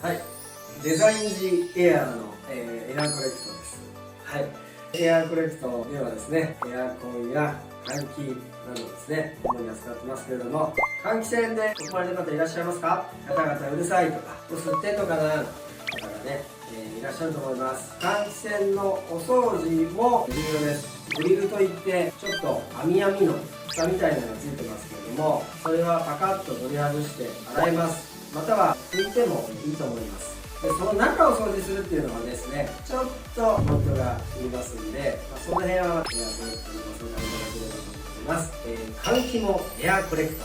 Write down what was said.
はい、デザインジエアーの、エアーコレクトです。はい、エアーコレクトではですね、エアコンや換気などですね、主に扱ってますけれども、換気扇でお困りの方いらっしゃいますか？ガタガタうるさいとか、吸ってんのかななんて方がね、いらっしゃると思います。換気扇のお掃除も重要です。グリルといってちょっと網網の蓋みたいなのがついてますけれども、それはパカッと取り外して洗います。または拭いてもいいと思います。でその中を掃除するっていうのはですね、ちょっとポイントがいりますんで、その辺はエアコレクトにご相談いただければと思います。換気もエアコレクト